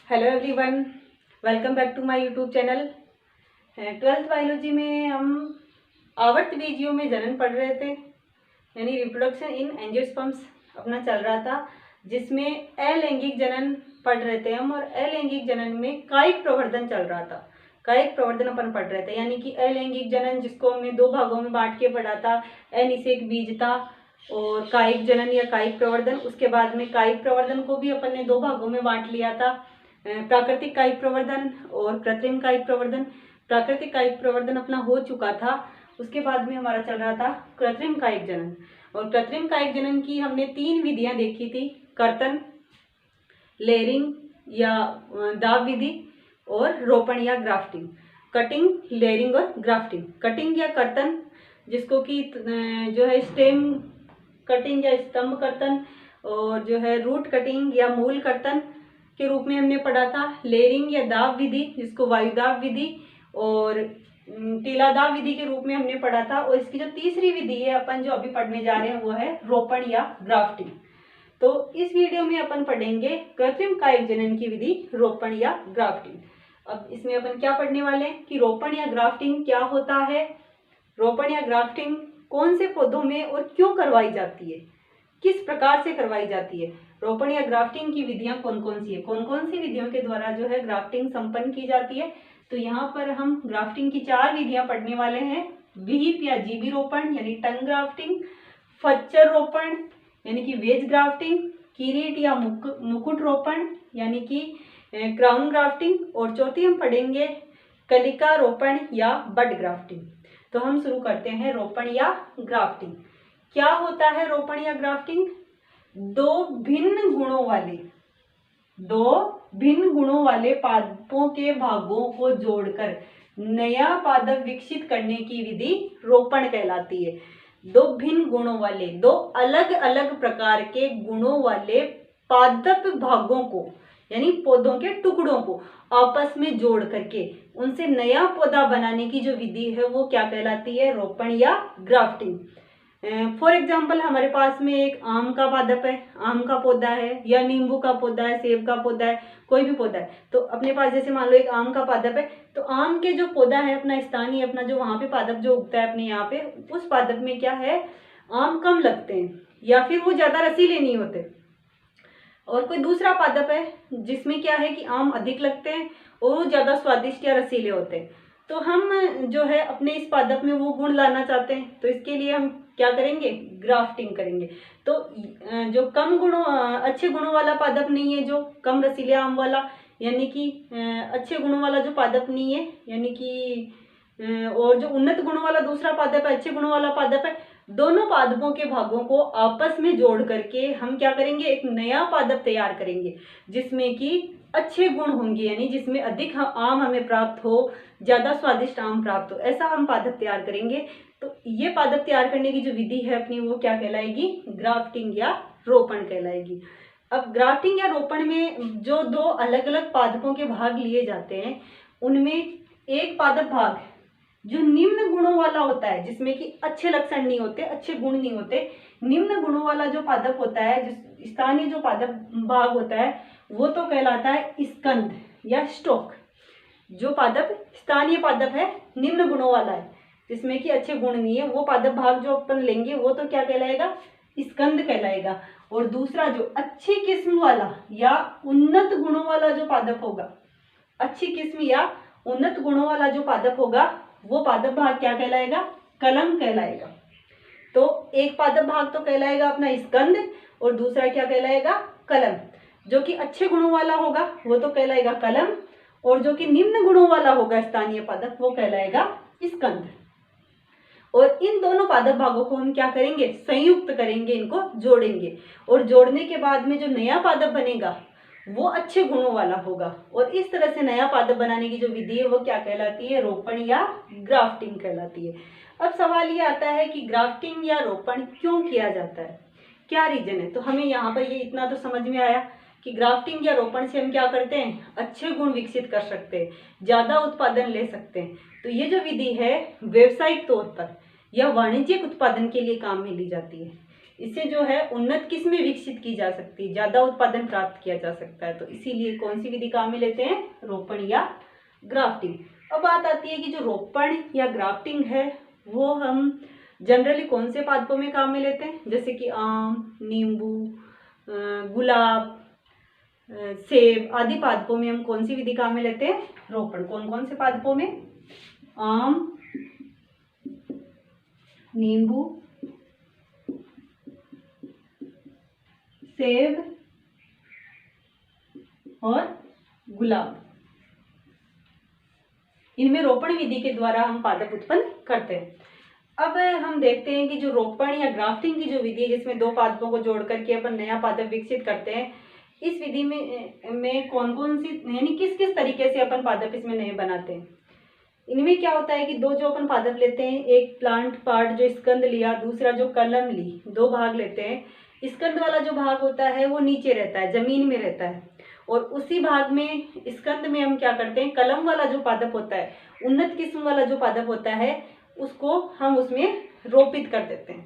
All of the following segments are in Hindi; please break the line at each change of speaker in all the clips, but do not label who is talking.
Hello everyone, welcome back to my YouTube channel. 12th biology में हम आवर्त बीजियों में जनन पढ़ रहे थे, यानी रिप्रोडक्शन इन एंजियोस्पर्म्स अपना चल रहा था, जिसमें अलैंगिक जनन पढ़ रहे थे हम। और अलैंगिक जनन में कायिक प्रवर्धन चल रहा था। कायिक प्रवर्धन अपन पढ़ रहे थे, यानी कि अलैंगिक जनन जिसको हमने दो भागों में बांट के पढ़ा था, अनिषेक बीजता और कायिक जनन या कायिक प्रवर्धन। उसके बाद में कायिक प्रवर्धन को भी अपन ने दो भागों में बांट लिया था, प्राकृतिक कायिक प्रवर्धन और कृत्रिम कायिक प्रवर्धन। प्राकृतिक कायिक प्रवर्धन अपना हो चुका था, उसके बाद में हमारा चल रहा था कृत्रिम कायिक जनन। और कृत्रिम कायिक जनन की हमने 3 विधियां देखी थी: कर्तन, लेयरिंग या दाब विधि और रोपण या ग्राफ्टिंग। कटिंग, लेयरिंग और ग्राफ्टिंग। कटिंग या कर्तन, जिसको कि जो है स्टेम कटिंग या स्तंभ कर्तन, और जो है रूट कटिंग या मूल कर्तन के रूप में हमने पढ़ा था। लेयरिंग या दाब विधि, जिसको वायुदाब विधि और टीलादाब विधि के रूप में हमने पढ़ा था। और इसकी जो तीसरी विधि है अपन जो अभी पढ़ने जा रहे हैं वो है रोपण या ग्राफ्टिंग। तो इस वीडियो में अपन पढ़ेंगे कृत्रिम कायिक जनन की विधि, रोपण या ग्राफ्टिंग। अब इसमें अपन क्या पढ़ने वाले हैं कि रोपण या ग्राफ्टिंग क्या होता है, रोपण या ग्राफ्टिंग कौन से पौधों में और क्यों करवाई जाती है, किस प्रकार से करवाई जाती है, रोपण या ग्राफ्टिंग की विधियां कौन कौन सी है, कौन कौन सी विधियों के द्वारा जो है ग्राफ्टिंग संपन्न की जाती है। तो यहाँ पर हम ग्राफ्टिंग की 4 विधियां पढ़ने वाले हैं: विहिप या जीबी रोपण यानी टंग ग्राफ्टिंग, फच्चर रोपण यानी कि वेज ग्राफ्टिंग, किरीट या मुकुट रोपण यानी कि क्राउन ग्राफ्टिंग, और चौथी हम पढ़ेंगे कलिका रोपण या बड ग्राफ्टिंग। तो हम शुरू करते हैं रोपण या ग्राफ्टिंग। क्या होता है रोपण या ग्राफ्टिंग? दो भिन्न गुणों वाले पादपों के भागों को जोड़कर नया पादप विकसित करने की विधि रोपण कहलाती है। दो भिन्न गुणों वाले, दो अलग अलग प्रकार के गुणों वाले पादप भागों को यानी पौधों के टुकड़ों को आपस में जोड़ करके उनसे नया पौधा बनाने की जो विधि है वो क्या कहलाती है? रोपण या ग्राफ्टिंग। फॉर एग्जाम्पल हमारे पास में एक आम का पादप है, आम का पौधा है, या नींबू का पौधा है, सेब का पौधा है, कोई भी पौधा है। तो अपने पास जैसे मान लो एक आम का पादप है, तो आम के जो पौधा है अपना स्थानीय, अपना जो वहां पे पादप जो उगता है अपने यहाँ पे, उस पादप में क्या है, आम कम लगते हैं या फिर वो ज्यादा रसीले नहीं होते। और कोई दूसरा पादप है जिसमें क्या है कि आम अधिक लगते हैं और वो ज्यादा स्वादिष्ट या रसीले होते हैं। तो हम जो है अपने इस पादप में वो गुण लाना चाहते हैं, तो इसके लिए हम क्या करेंगे? ग्राफ्टिंग करेंगे। तो जो कम गुणों अच्छे गुणों वाला पादप नहीं है, जो कम रसीले आम वाला, यानी कि अच्छे गुणों वाला जो पादप नहीं है, यानी कि और जो उन्नत गुणों वाला दूसरा पादप है, अच्छे गुणों वाला पादप है, दोनों पादपों के भागों को आपस में जोड़ करके हम क्या करेंगे? एक नया पादप तैयार करेंगे जिसमें कि अच्छे गुण होंगे, यानी जिसमें अधिक आम हमें प्राप्त हो, ज्यादा स्वादिष्ट आम प्राप्त हो, ऐसा हम पादप तैयार करेंगे। तो ये पादप तैयार करने की जो विधि है अपनी वो क्या कहलाएगी? ग्राफ्टिंग या रोपण कहलाएगी। अब ग्राफ्टिंग या रोपण में जो दो अलग अलग पादपों के भाग लिए जाते हैं, उनमें एक पादप भाग जो निम्न गुणों वाला होता है, जिसमें कि अच्छे लक्षण नहीं होते, अच्छे गुण नहीं होते, निम्न गुणों वाला जो पादप होता है, जिस स्थानीय जो पादप भाग होता है, वो तो कहलाता है स्कंद या स्टॉक। जो पादप स्थानीय पादप है, निम्न गुणों वाला है, जिसमें कि अच्छे गुण नहीं है, वो पादप भाग जो अपन लेंगे वो तो क्या कहलाएगा? स्कंद कहलाएगा। और दूसरा जो अच्छी किस्म वाला या उन्नत गुणों वाला जो पादप होगा, अच्छी किस्म या उन्नत गुणों वाला जो पादप होगा, वो पादप भाग क्या कहलाएगा? कलम कहलाएगा। तो एक पादप भाग तो कहलाएगा अपना स्कंद और दूसरा क्या कहलाएगा? कलम। जो कि अच्छे गुणों वाला होगा वो तो कहलाएगा कलम, और जो कि निम्न गुणों वाला होगा स्थानीय पादप वो कहलाएगा स्कंद। और इन दोनों पादप भागों को हम क्या करेंगे? संयुक्त करेंगे, इनको जोड़ेंगे, और जोड़ने के बाद में जो नया पादप बनेगा वो अच्छे गुणों वाला होगा। और इस तरह से नया पादप बनाने की जो विधि है वो क्या कहलाती है? रोपण या ग्राफ्टिंग कहलाती है। अब सवाल ये आता है कि ग्राफ्टिंग या रोपण क्यों किया जाता है, क्या रीजन है? तो हमें यहाँ पर ये इतना तो समझ में आया कि ग्राफ्टिंग या रोपण से हम क्या करते हैं? अच्छे गुण विकसित कर सकते हैं, ज्यादा उत्पादन ले सकते हैं। तो ये जो विधि है व्यावसायिक तौर पर या वाणिज्यिक उत्पादन के लिए काम में ली जाती है। इससे जो है उन्नत किस्में विकसित की जा सकती है, ज्यादा उत्पादन प्राप्त किया जा सकता है। तो इसीलिए कौन सी विधि काम में लेते हैं, रोपण या ग्राफ्टिंग। अब बात आती है कि जो रोपण या ग्राफ्टिंग है वो हम जनरली कौन से पादपों में काम में लेते हैं, जैसे कि आम, नींबू, गुलाब, सेब आदि पादपों में हम कौन सी विधि काम में लेते हैं, रोपण। कौन कौन से पादपों में, आम, नींबू, सेब और गुलाब, इनमें रोपण विधि के द्वारा हम पादप उत्पन्न करते हैं। अब हम देखते हैं कि जो रोपण या ग्राफ्टिंग की जो विधि है, जिसमें दो पादपों को जोड़ करके अपन नया पादप विकसित करते हैं, इस विधि में कौन कौन सी यानी किस किस तरीके से अपन पादप इसमें नए बनाते हैं। इनमें क्या होता है कि दो जो अपन पादप लेते हैं, एक प्लांट पार्ट जो स्कंद लिया, दूसरा जो कलम ली, दो भाग लेते हैं। स्कंद वाला जो भाग होता है वो नीचे रहता है, जमीन में रहता है, और उसी भाग में स्कंद में हम क्या करते हैं, कलम वाला जो पादप होता है, उन्नत किस्म वाला जो पादप होता है, उसको हम उसमें रोपित कर देते हैं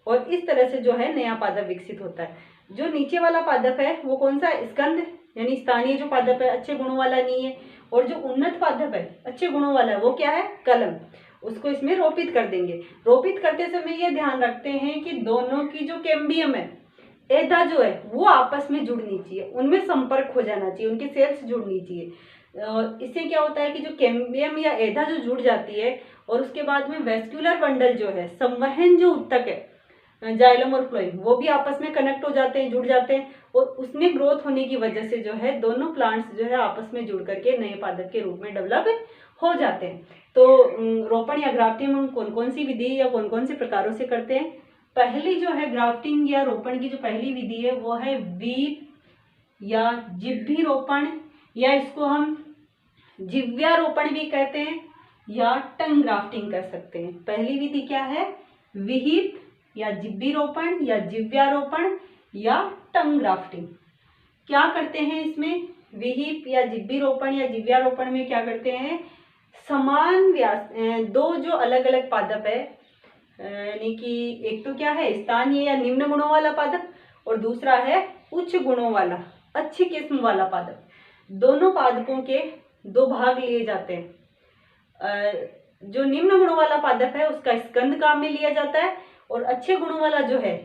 और इस तरह से जो है नया पादप विकसित होता है। जो नीचे वाला पादप है वो कौन सा, स्कंद यानी स्थानीय जो पादप है, अच्छे गुणों वाला नहीं है, और जो उन्नत पादप है, अच्छे गुणों वाला है, वो क्या है, कलम। उसको इसमें रोपित कर देंगे। रोपित करते समय ये ध्यान रखते हैं कि दोनों की जो कैम्बियम है, एधा जो है, वो आपस में जुड़नी चाहिए, उनमें संपर्क हो जाना चाहिए, उनकी सेल्स जुड़नी चाहिए। इससे क्या होता है कि जो कैम्बियम या एधा जो जुड़ जाती है और उसके बाद में वेस्क्यूलर बंडल जो है, संवहन जो उत्तक है, जाइलम और फ्लोएम, वो भी आपस में कनेक्ट हो जाते हैं, जुड़ जाते हैं, और उसमें ग्रोथ होने की वजह से जो है दोनों प्लांट्स जो है आपस में जुड़ करके नए पादप के रूप में डेवलप हो जाते हैं। तो रोपण या ग्राफ्टिंग हम कौन कौन सी विधि या कौन कौन से प्रकारों से करते हैं। पहली जो है ग्राफ्टिंग या रोपण की जो पहली विधि है वो है वीप या जिब्भी रोपण, या इसको हम जिव्यारोपण भी कहते हैं या टंग ग्राफ्टिंग कर सकते हैं। पहली विधि क्या है, विहिप या जिब्बी रोपण या जिव्यारोपण या टंग ग्राफ्टिंग। क्या करते हैं इसमें, विहिप या जिब्बी रोपण या जिव्यारोपण में क्या करते हैं, समान व्यास दो जो अलग अलग पादप है, यानी कि एक तो क्या है स्थानीय या निम्न गुणों वाला पादप और दूसरा है उच्च गुणों वाला अच्छी किस्म वाला पादप, दोनों पादपों के दो भाग लिए जाते हैं। जो निम्न गुणों वाला पादप है उसका स्कंद काम में लिया जाता है और अच्छे गुणों वाला जो है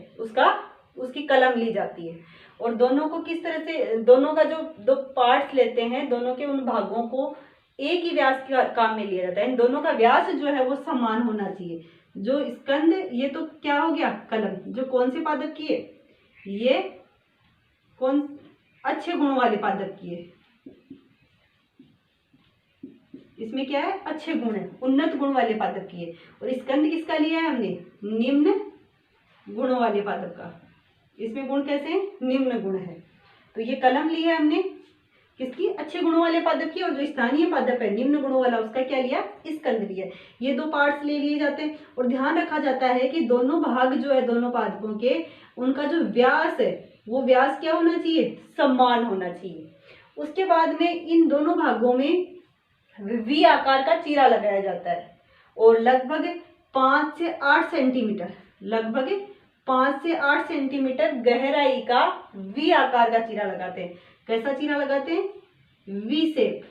उसकी कलम ली जाती है। और दोनों को किस तरह से, दोनों का जो दो पार्ट्स लेते हैं, दोनों के उन भागों को एक ही व्यास का काम में लिया जाता है। इन दोनों का व्यास जो है वो समान होना चाहिए। जो स्कंद, ये तो क्या हो गया कलम, जो कौन से पादप की है, ये कौन अच्छे गुणों वाले पादप की है, इसमें क्या है अच्छे गुण है, उन्नत गुण वाले पादप की है। और स्कंद किसका लिया है हमने, निम्न गुणों वाले पादप का। इसमें गुण कैसे हैं, निम्न गुण है। तो ये कलम ली है हमने किसकी, अच्छे गुणों वाले पादप की, और जो स्थानीय पादप है निम्न गुणों वाला उसका क्या लिया, स्कंद लिया। ये दो पार्ट्स ले लिए जाते हैं और ध्यान रखा जाता है कि दोनों भाग जो है दोनों पादपों के, उनका जो व्यास है वो व्यास क्या होना चाहिए, समान होना चाहिए। उसके बाद में इन दोनों भागों में वी आकार का चीरा लगाया जाता है और लगभग 5 से 8 सेंटीमीटर, लगभग 5 से 8 सेंटीमीटर गहराई का वी आकार का चीरा लगाते हैं। कैसा चीरा लगाते हैं, वी शेप,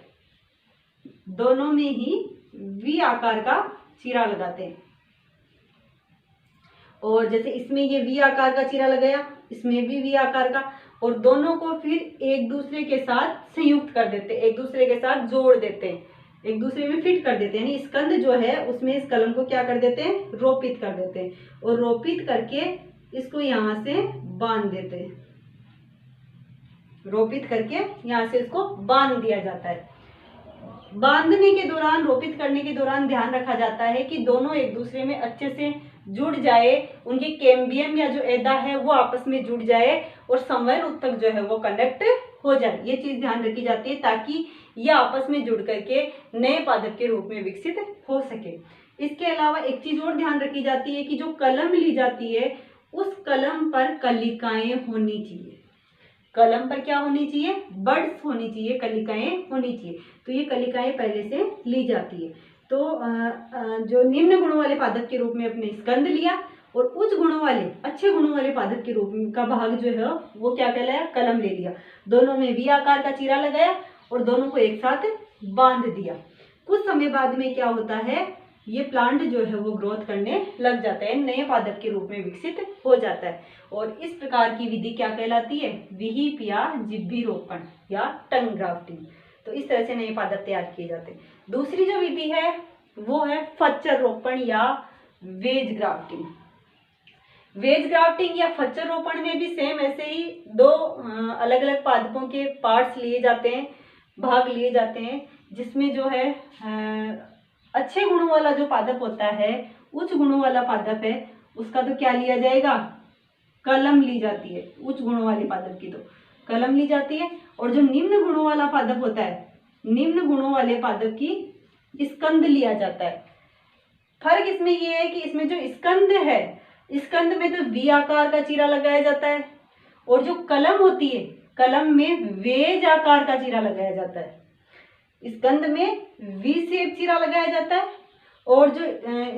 दोनों में ही वी आकार का चीरा लगाते हैं। और जैसे इसमें ये वी आकार का चीरा लगाया, इसमें भी वी आकार का, और दोनों को फिर एक दूसरे के साथ संयुक्त कर देते हैं, एक दूसरे के साथ जोड़ देते हैं, एक दूसरे में फिट कर देते हैं। यानी स्कंद जो है उसमें इस कलम को क्या कर देते हैं, रोपित कर देते हैं, और रोपित करके इसको यहाँ से बांध देते हैं, रोपित करके यहाँ से इसको बांध दिया जाता है। बांधने के दौरान, रोपित करने के दौरान ध्यान रखा जाता है कि दोनों एक दूसरे में अच्छे से जुड़ जाए, उनकी कैम्बियम या जो एदा है वो आपस में जुड़ जाए और संवहन उत्तक जो है वो कनेक्ट हो जाए। ये चीज ध्यान रखी जाती है ताकि ये आपस में जुड़ करके नए पादप के रूप में विकसित हो सके। इसके अलावा एक चीज और ध्यान रखी जाती है कि जो कलम ली जाती है उस कलम पर कलिकाएं होनी चाहिए। कलम पर क्या होनी चाहिए, बड्स होनी चाहिए, कलिकाएं होनी चाहिए। तो ये कलिकाएं पहले से ली जाती है। तो जो निम्न गुणों वाले पादप के रूप में अपने स्कंद लिया और उच्च गुणों वाले, अच्छे गुणों वाले पादप के रूप का भाग जो है वो क्या कहलाया, कलम ले लिया। दोनों में वी आकार का चीरा लगाया और दोनों को एक साथ बांध दिया। कुछ समय बाद में क्या होता है, ये प्लांट जो है वो ग्रोथ करने लग जाता है, नए पादप के रूप में विकसित हो जाता है। और इस प्रकार की विधि क्या कहलाती है, विहिप या जिब्भी रोपण या टंग ग्राफ्टिंग। तो इस तरह से नए पादप तैयार किए जाते हैं। दूसरी जो विधि है वो है फच्चर रोपण या वेज ग्राफ्टिंग। वेज ग्राफ्टिंग या फच्चर रोपण में भी सेम ऐसे ही दो अलग अलग पादपों के पार्ट्स लिए जाते हैं, भाग लिए जाते हैं, जिसमें जो है अच्छे गुणों वाला जो पादप होता है, उच्च गुणों वाला पादप है, उसका तो क्या लिया जाएगा, कलम ली जाती है। उच्च गुणों वाले पादप की तो कलम ली जाती है। और जो निम्न गुणों वाला पादप होता है, निम्न गुणों वाले पादप की स्कंद लिया जाता है। फर्क इसमें ये है कि इसमें जो स्कंद है, स्कंद में तो वी आकार का चीरा लगाया जाता है, और जो कलम होती है, कलम में वेज आकार का चीरा लगाया जाता है। स्कंद में वी शेप चीरा लगाया जाता है, और जो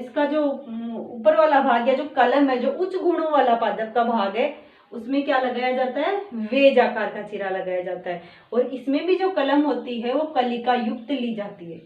इसका जो ऊपर वाला भाग या जो कलम है, जो उच्च गुणों वाला पादप का भाग है, उसमें क्या लगाया जाता है, वेज आकार का चीरा लगाया जाता है। और इसमें भी जो कलम होती है वो कलिका युक्त ली जाती है।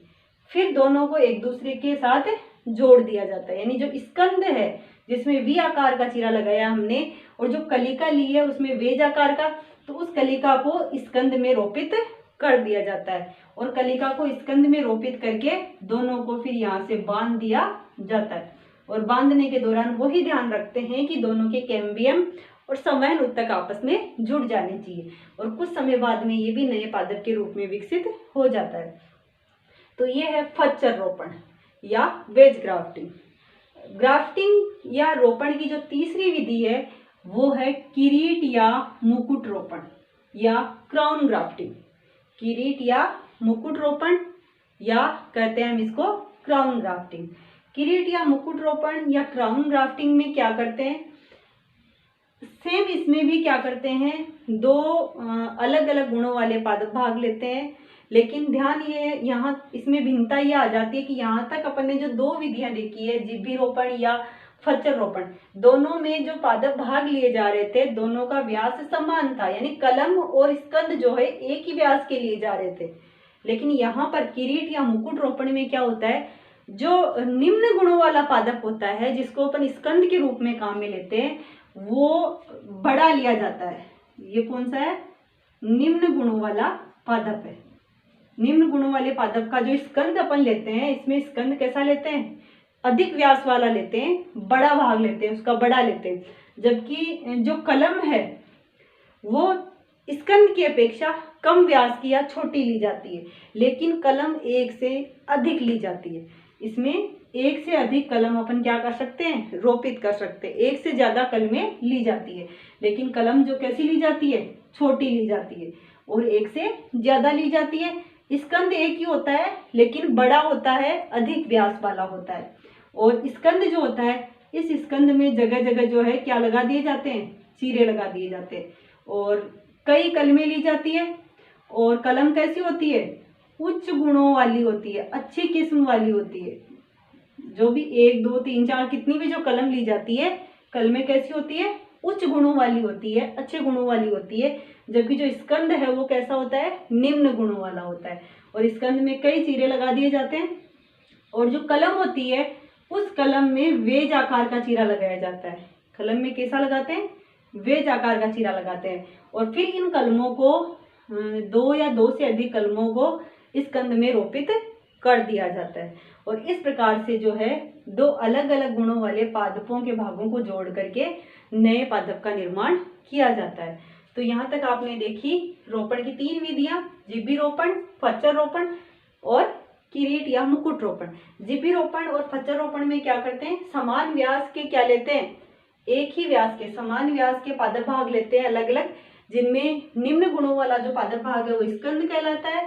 फिर दोनों को एक दूसरे के साथ जोड़ दिया जाता है। यानी जो स्कंद है जिसमें वी आकार का चीरा लगाया हमने, और जो कलिका ली है उसमें वेज आकार का, तो उस कलिका को स्कंद में रोपित कर दिया जाता है। और कलिका को स्कंद में रोपित करके दोनों को फिर यहाँ से बांध दिया जाता है। और बांधने के दौरान वही ध्यान रखते हैं कि दोनों के कैम्बियम और संवहन ऊतक आपस में जुड़ जाने चाहिए। और कुछ समय बाद में ये भी नए पादप के रूप में विकसित हो जाता है। तो ये है फच्चर रोपण या वेज ग्राफ्टिंग। ग्राफ्टिंग या रोपण की जो तीसरी विधि है वो है किरीट या मुकुट रोपण या क्राउन ग्राफ्टिंग। किरीट या मुकुट रोपण या कहते हैं हम इसको क्राउन ग्राफ्टिंग। किरीट या मुकुट रोपण या क्राउन ग्राफ्टिंग में क्या करते हैं, सेम इसमें भी क्या करते हैं, दो अलग अलग गुणों वाले पादप भाग लेते हैं। लेकिन ध्यान ये यहाँ इसमें भिन्नता ये आ जाती है कि यहाँ तक अपन ने जो दो विधियां देखी है, जिब्भी रोपण या फच्चर रोपण, दोनों में जो पादप भाग लिए जा रहे थे दोनों का व्यास समान था। यानी कलम और स्कंद जो है एक ही व्यास के लिए जा रहे थे। लेकिन यहाँ पर किरीट या मुकुट रोपण में क्या होता है, जो निम्न गुणों वाला पादप होता है जिसको अपन स्कंद के रूप में काम में लेते हैं, वो बड़ा लिया जाता है। ये कौन सा है, निम्न गुणों वाला पादप है। निम्न गुणों वाले पादप का जो स्कंद अपन लेते हैं, इसमें स्कंद कैसा लेते हैं, अधिक व्यास वाला लेते हैं, बड़ा भाग लेते हैं, उसका बड़ा लेते हैं। जबकि जो कलम है वो स्कंद की अपेक्षा कम व्यास की या छोटी ली जाती है, लेकिन कलम एक से अधिक ली जाती है। इसमें एक से अधिक कलम अपन क्या कर सकते हैं, रोपित कर सकते हैं। एक से ज्यादा कलमें ली जाती है, लेकिन कलम जो कैसी ली जाती है, छोटी ली जाती है और एक से ज्यादा ली जाती है। स्कंद एक ही होता है लेकिन बड़ा होता है, अधिक व्यास वाला होता है। और स्कंद जो होता है, इस स्कंद में जगह जगह जो है क्या लगा दिए जाते हैं, चीरे लगा दिए जाते हैं और कई कलमें ली जाती है। और कलम कैसी होती है, उच्च गुणों वाली होती है, अच्छी किस्म वाली होती है। जो भी 1 2 3 4 कितनी भी जो कलम ली जाती है, कलमें कैसी होती है, उच्च गुणों वाली होती है, अच्छे गुणों वाली होती है। जबकि जो स्कंद है वो कैसा होता है, निम्न गुणों वाला होता है। और स्कंद में कई चीरे लगा दिए जाते हैं। और जो कलम होती है उस कलम में वेज आकार का चीरा लगाया जाता है। कलम में कैसा लगाते हैं, वेज आकार का चीरा लगाते हैं। और फिर इन कलमों को 2 या 2 से अधिक कलमों को इस कंद में रोपित कर दिया जाता है। और इस प्रकार से जो है 2 अलग अलग गुणों वाले पादपों के भागों को जोड़ करके नए पादप का निर्माण किया जाता है। तो यहाँ तक आपने देखी रोपण की 3 विधियां, जिब्भी रोपण, फच्चर रोपण और किरीट या मुकुट रोपण। जिब्भी रोपण और फच्चर रोपण में क्या करते हैं, समान व्यास के क्या लेते हैं, एक ही व्यास के समान व्यास के पादप भाग लेते हैं अलग अलग, जिनमें निम्न गुणों वाला जो पादप भाग है वो स्कंद कहलाता है,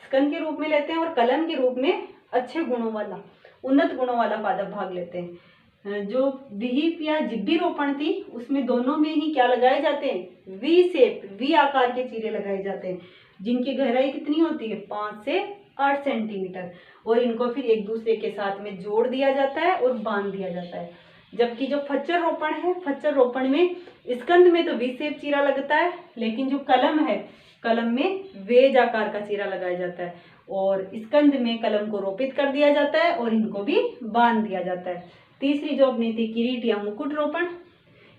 स्कंद के रूप में लेते हैं। और कलम के रूप में अच्छे गुणों वाला, उन्नत गुणों वाला पादप भाग लेते हैं। जो विहिप या जिब्भी रोपण थी उसमें दोनों में ही क्या लगाए जाते हैं, वी शेप, वी आकार के चीरे लगाए जाते हैं, जिनकी गहराई कितनी होती है, 5 से 8 सेंटीमीटर। और इनको फिर एक दूसरे के साथ में जोड़ दिया जाता है और बांध दिया जाता है। जबकि जो फच्चर रोपण है, फच्चर रोपण में स्कंद में तो वी शेप चीरा लगता है, लेकिन जो कलम है, कलम में वेज आकार का चीरा लगाया जाता है, और स्कंद में कलम को रोपित कर दिया जाता है और इनको भी बांध दिया जाता है। तीसरी जो अपनी थी किरीट या मुकुट रोपण।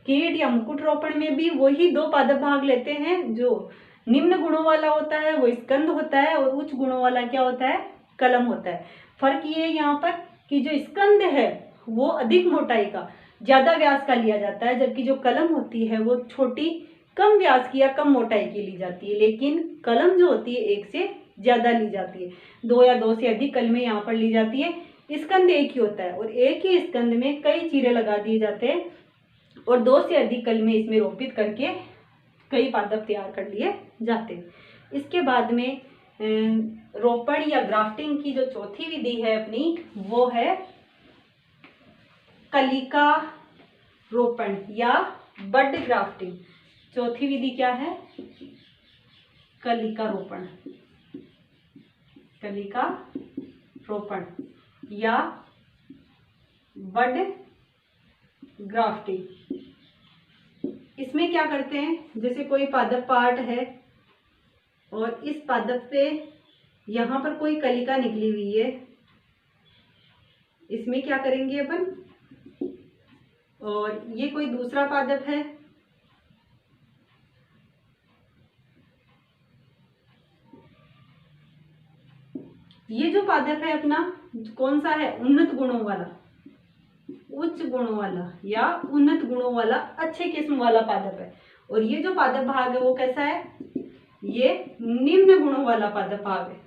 किरीट या मुकुट रोपण में भी वही दो पादप भाग लेते हैं। जो निम्न गुणों वाला होता है वो स्कंद होता है, और उच्च गुणों वाला क्या होता है, कलम होता है। फर्क ये है यहाँ पर कि जो स्कंद है वो अधिक मोटाई का, ज्यादा व्यास का लिया जाता है, जबकि जो कलम होती है वो छोटी, कम व्यास की या कम मोटाई की ली जाती है। लेकिन कलम जो होती है एक से ज्यादा ली जाती है, दो या दो से अधिक कलमें यहाँ पर ली जाती है। स्कंद एक ही होता है और एक ही स्कंद में कई चीरे लगा दिए जाते हैं और दो से अधिक कलमें इसमें रोपित करके कई पादप तैयार कर लिए जाते हैं। इसके बाद में रोपण या ग्राफ्टिंग की जो चौथी विधि है अपनी, वो है कलिका रोपण या बड ग्राफ्टिंग। चौथी विधि क्या है, कलिका रोपण, कलिका रोपण या बड ग्राफ्टिंग। इसमें क्या करते हैं, जैसे कोई पादप पार्ट है और इस पादप पे यहाँ पर कोई कलिका निकली हुई है, इसमें क्या करेंगे अपन, और ये कोई दूसरा पादप है, ये जो पादप है अपना कौन सा है, उन्नत गुणों वाला, उच्च गुणों वाला या उन्नत गुणों वाला, अच्छे किस्म वाला पादप है। और ये जो पादप भाग है वो कैसा है, ये निम्न गुणों वाला पादप भाग है।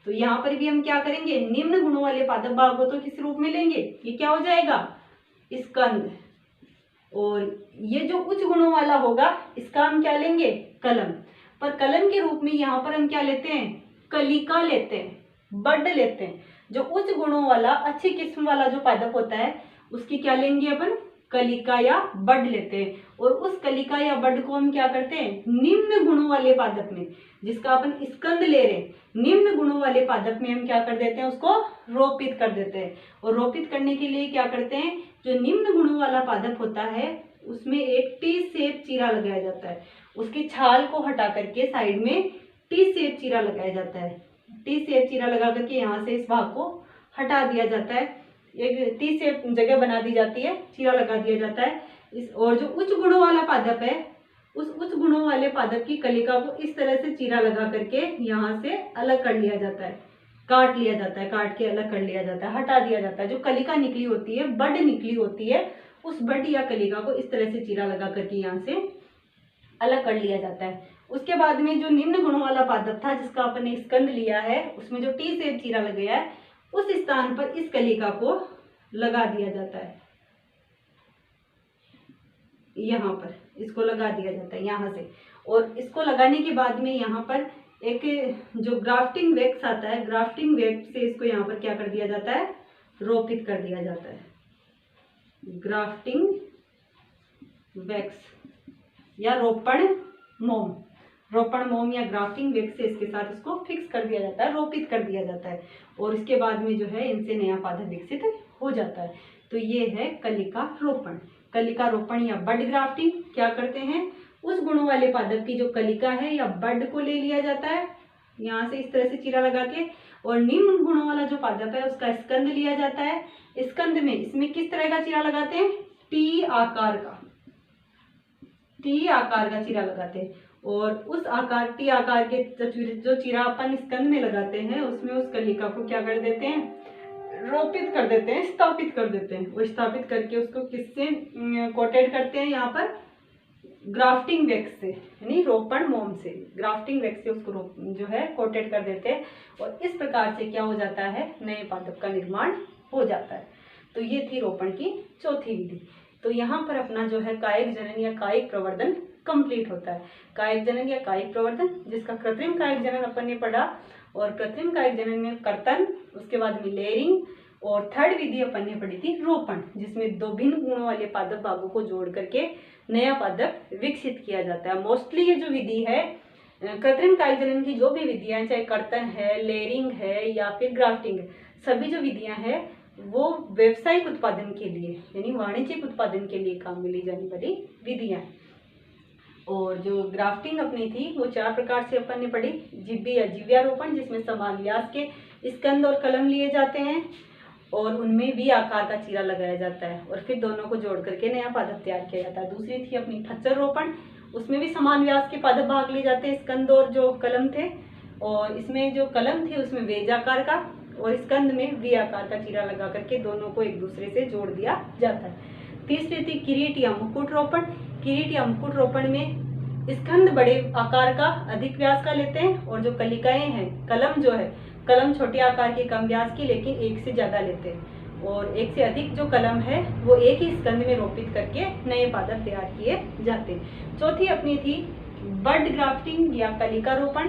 तो यहाँ पर भी हम क्या करेंगे, निम्न गुणों वाले पादप भाग को तो किस रूप में लेंगे, ये क्या हो जाएगा, स्कंद। और ये जो उच्च गुणों वाला होगा इसका हम क्या लेंगे, कलम। पर कलम के रूप में यहाँ पर हम क्या लेते हैं, कलिका लेते हैं, बड लेते हैं। जो उच्च गुणों वाला, अच्छी किस्म वाला जो पादप होता है उसकी क्या लेंगे अपन, कलिका या बड लेते हैं। और उस कलिका या बड को हम क्या करते हैं, निम्न गुणों वाले पादप में, जिसका अपन स्कंद ले रहे हैं, निम्न गुणों वाले पादप में हम क्या कर देते हैं, उसको रोपित कर देते हैं। और रोपित करने के लिए क्या करते हैं, जो निम्न गुणों वाला पादप होता है उसमें एक टी शेप चीरा लगाया जाता है, उसकी छाल को हटा करके साइड में टी शेप चीरा लगाया जाता है। टी शेप चीरा लगा करके यहाँ से इस भाग को हटा दिया जाता है, एक टी शेप जगह बना दी जाती है, चीरा लगा दिया जाता है। इस और जो उच्च गुणों वाला पादप है, उस उच्च गुणों वाले पादप की कलिका को इस तरह से चीरा लगा करके यहाँ से अलग कर लिया जाता है, काट लिया जाता है, काट के अलग कर लिया जाता है, हटा दिया जाता है। जो कलिका निकली होती है, बड निकली होती है, उस बड या कलिका को इस तरह से चीरा लगा करके यहाँ से अलग कर लिया जाता है। उसके बाद में जो निम्न गुणों वाला पादप था जिसका आपने स्कंद लिया है, उसमें जो टी शेप चीरा लग गया है, उस स्थान पर इस कलिका को लगा दिया जाता है, यहाँ पर इसको लगा दिया जाता है यहाँ से। और इसको लगाने के बाद में यहाँ पर एक जो ग्राफ्टिंग वैक्स आता है, ग्राफ्टिंग वैक्स से इसको यहाँ पर क्या कर दिया जाता है, रोपित कर दिया जाता है। ग्राफ्टिंग वैक्स या रोपण मोम, रोपण मोम या ग्राफ्टिंग वैक्स से इसके साथ इसको फिक्स कर दिया जाता है, रोपित कर दिया जाता है। और इसके बाद में जो है इनसे नया पादप विकसित हो जाता है। तो ये है कलिका रोपण। कलिका रोपण या बड ग्राफ्टिंग क्या करते हैं, उस गुणों वाले पादप की जो कलिका है या बड को ले लिया जाता है यहाँ से इस तरह से चीरा लगा के, और निम्न गुणों वाला जो पादप है उसका स्कंद लिया जाता है। स्कंद में इसमें किस तरह का चीरा लगाते हैं, टी आकार का, टी आकार का चीरा लगाते हैं। और उस आकार, टी आकार के जो चीरा अपन स्कंद में लगाते हैं उसमें उस कलिका को क्या कर देते हैं, रोपित कर देते हैं, स्थापित कर देते हैं। वो स्थापित करके उसको किससे कोटेड करते हैं, यहाँ पर ग्राफ्टिंग वैक्स से, यानी रोपण मोम से, ग्राफ्टिंग वैक्स से उसको जो है कोटेड कर देते हैं। और इस प्रकार से क्या हो जाता है, नए पादप का निर्माण हो जाता है। तो ये थी रोपण की चौथी विधि। तो यहाँ पर अपना जो है कायिक जनन या कायिक प्रवर्धन कंप्लीट होता है। कायिक जनन या कायिक प्रवर्धन, जिसका कृत्रिम कायिक जनन अपन ने पढ़ा, और कृत्रिम कायिक जनन में कर्तन, उसके बाद में लेयरिंग, और थर्ड विधि अपन ने पढ़ी थी रोपण, जिसमें दो भिन्न गुणों वाले पादप भागों को जोड़ करके नया पादप विकसित किया जाता है। मोस्टली ये जो विधि है कृत्रिम कायिक जनन की, जो भी विधियां, चाहे कर्तन है, लेयरिंग है या फिर ग्राफ्टिंग है, सभी जो विधियां हैं वो व्यावसायिक उत्पादन के लिए यानी वाणिज्यिक उत्पादन के लिए काम में ली जाने वाली विधियां। और जो ग्राफ्टिंग अपनी थी वो 4 प्रकार से अपन ने पढ़ी। जिब्बी या जिव्यारोपण, जिसमें समान व्यास के स्कंद और कलम लिए जाते हैं और उनमें भी आकार का चीरा लगाया जाता है और फिर दोनों को जोड़ करके नया पादप तैयार किया जाता है। दूसरी थी अपनी खच्चर रोपण, उसमें भी समान व्यास के पादप भाग लिए जाते हैं, स्कंद और जो कलम थे, और इसमें जो कलम थे उसमें वेज आकार का और स्कंद में वी आकार का चीरा लगा करके दोनों को एक दूसरे से जोड़ दिया जाता है। तीसरी थी किरीट या मुकुट रोपण। किरीट या मुकुट रोपण में स्कंद बड़े आकार का अधिक व्यास का लेते हैं और जो कलिकाएं हैं, कलम जो है, कलम छोटे आकार की कम व्यास की लेकिन एक से ज्यादा लेते हैं और एक से अधिक जो कलम है वो एक ही स्कंद में रोपित करके नए पादप तैयार किए जाते हैं। चौथी अपनी थी बड ग्राफ्टिंग या कलिका रोपण।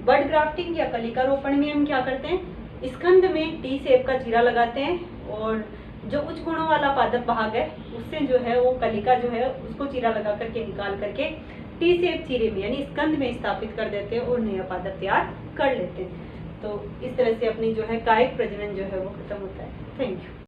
बड ग्राफ्टिंग या कलिका रोपण में हम क्या करते हैं, स्कंद में टी शेप का चीरा लगाते हैं और जो उच्च गुणों वाला पादप भाग है उससे जो है वो कलिका जो है उसको चीरा लगा करके निकाल करके टी शेप चीरे में यानी स्कंद में स्थापित कर देते हैं और नया पादप तैयार कर लेते हैं। तो इस तरह से अपनी जो है कायिक प्रजनन जो है वो खत्म होता है। Thank you.